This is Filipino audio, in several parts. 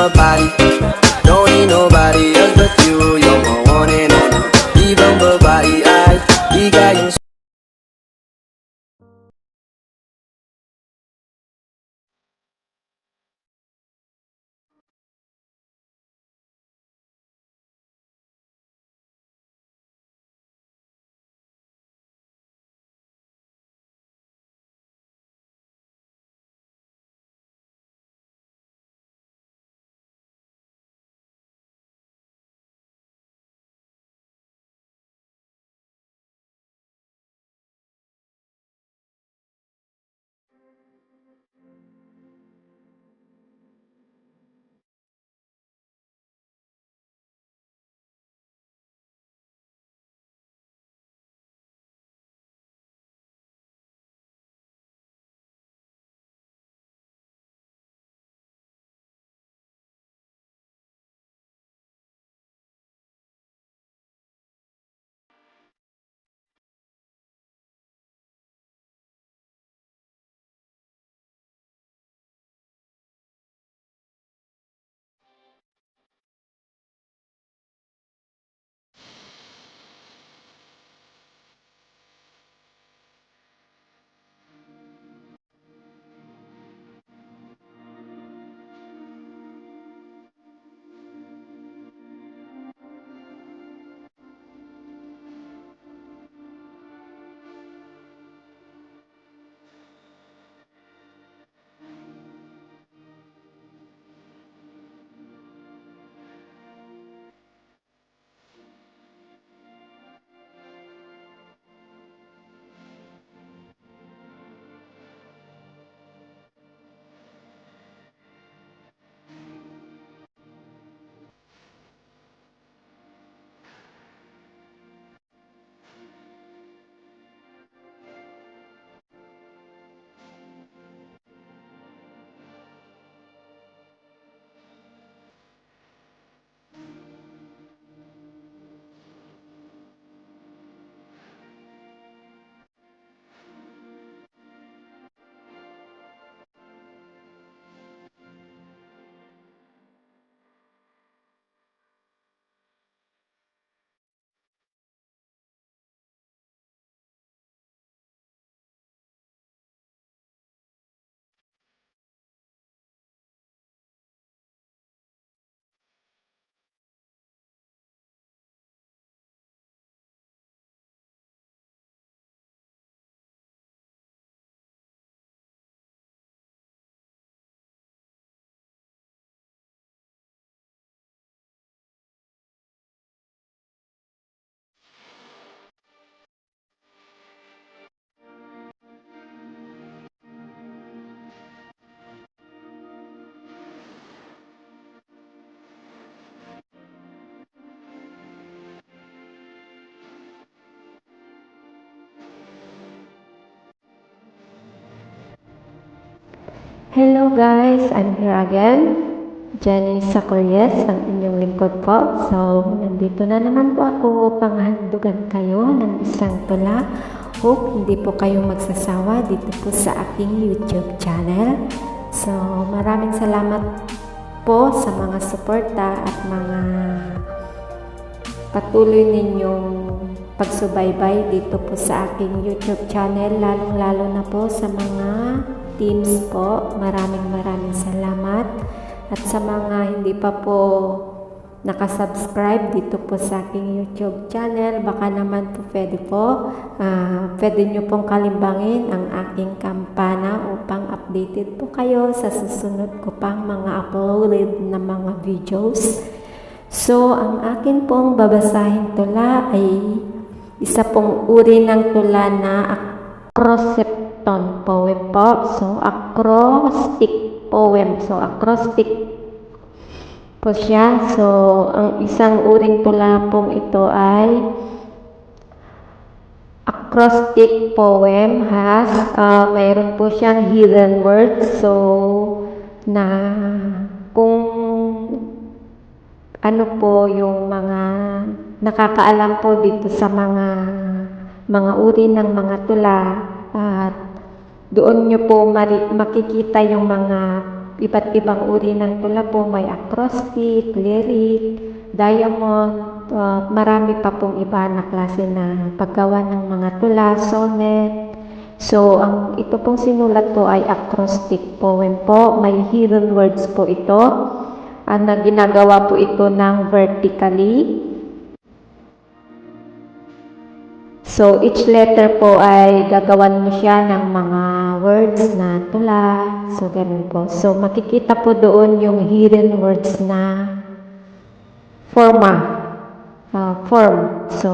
my body. Don't need nobody else but you. You're my one and only. Ibang babae ay di kayang Hello guys, I'm here again. Jenny Sakuryes, ang inyong lingkod po. So, nandito na naman po ako upang handugan kayo ng isang tula. Hope hindi po kayo magsasawa dito po sa aking YouTube channel. So, maraming salamat po sa mga suporta at mga patuloy ninyong pagsubaybay dito po sa aking YouTube channel, lalong-lalo na po sa mga teams po. Maraming salamat. At sa mga hindi pa po nakasubscribe dito po sa aking YouTube channel, baka naman po pwede nyo pong kalimbangin ang aking kampana upang updated po kayo sa susunod ko pang mga uploaded na mga videos. So, ang akin pong babasahin tula ay isa pong uri ng tula na acrosepton poem po. So, acrostic poem. So, acrostic po siya. So, ang isang uring tula pong ito ay acrostic poem mayroon po siyang hidden words. So, na kung ano po yung mga nakakaalam po dito sa mga uri ng mga tula, at doon nyo po makikita yung mga iba't ibang uri ng tula po. May acrostic, lyric, diamond, marami pa pong iba na klase na paggawa ng mga tula, sonnet. So, ito pong sinulat po ay acrostic poem po. May hidden words po ito. Na ginagawa po ito ng vertically. So, each letter po ay gagawan mo siya ng mga words na tula. So, ganun po. So, makikita po doon yung hidden words na form. So,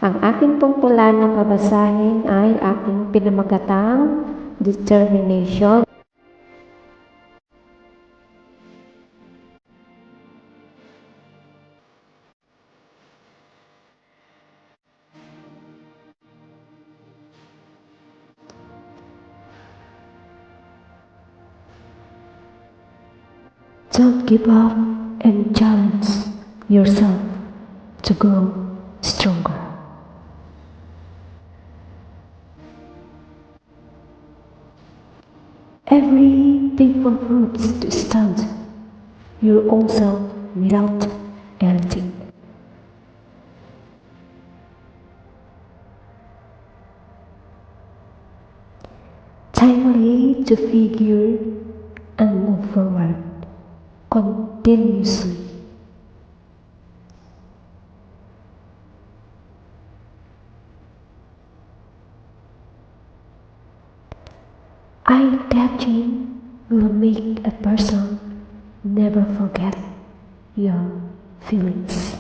ang aking pong tula na babasahin ay aking pinamagatang determination. Don't give up and challenge yourself to grow stronger. Every painful roots to stand your own self without anything. Timely to figure and move forward continuously. Eye-catching will make a person never forget your feelings.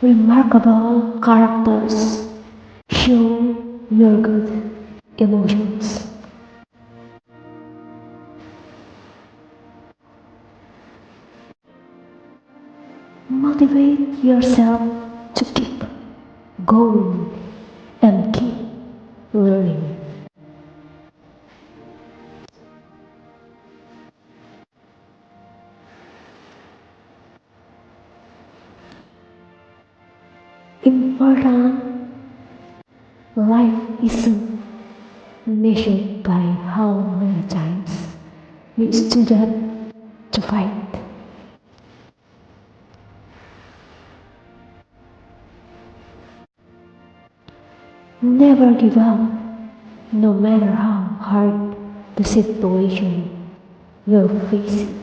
Remarkable characters show your good emotions. Motivate yourself to keep going and keep learning. Important, life isn't measured by how many times you stood up to fight. Never give up, no matter how hard the situation you're facing.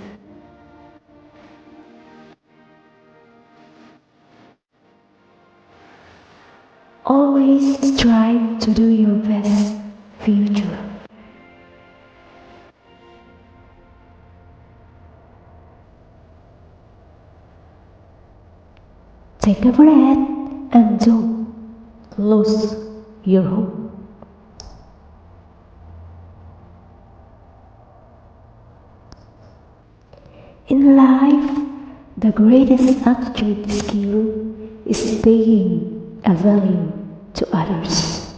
Always strive to do your best future. Take a breath and don't lose your hope. In life, the greatest attitude skill is paying a value to others.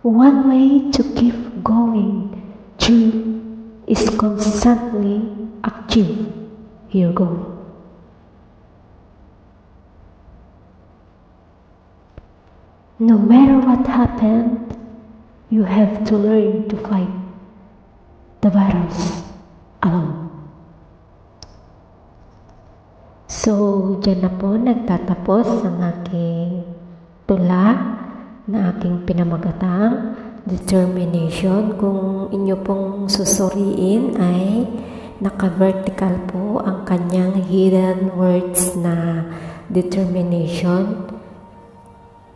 One way to keep going through is constantly achieve your goal. No matter what happened, you have to learn to fight the battles alone. So, dyan na po nagtatapos ang aking tula na aking pinamagatang determination. Kung inyo pong susuriin ay naka-vertical po ang kanyang hidden words na determination.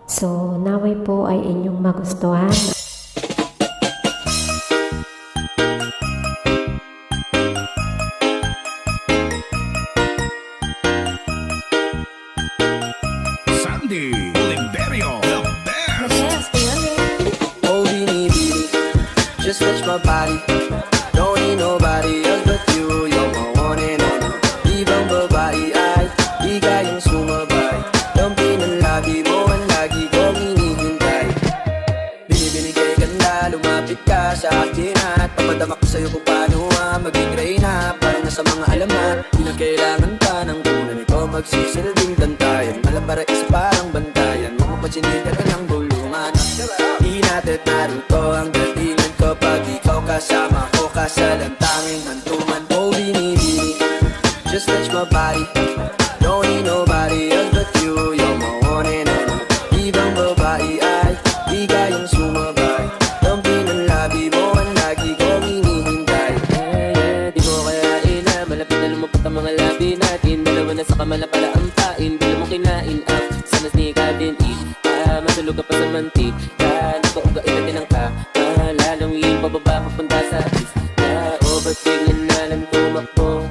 So, naway po ay inyong magustuhan. Sandy Oliverio, the best. Oh, beanie, beanie, just touch my body. Don't need nobody else but you. You're my one and only. Ibang babae ay di kayang sumabay. Ang pinalabi mo ang lagi kong hinihintay. Binibinigay sa mga alamat. Di na kailangan pa ng kunan, ikaw magsisilbing dantayan. Malabara is parang bantayan, mapapansinin ka ng bulungan. Di natin naruto ang galingan ko pag ikaw kasama ko, kasalang tanging hantungan. Oh binibini, just touch my body. Don't need nobody else but you, you're my one and only. Ibang babae ay di kayang sumabay. Lampi ng labi mo ang lagi ko hinihintay. Di mo kaya ina, malapit na lumapot ang mga labi natin. Dalawa na sa kamala pala ang pain, bila mo kinain up. Sana sneaka din masulog ka pa sa mantik. Napaugain natin ang lalawin pababa papunta sa is. O ba't biglang nalang tumakbo?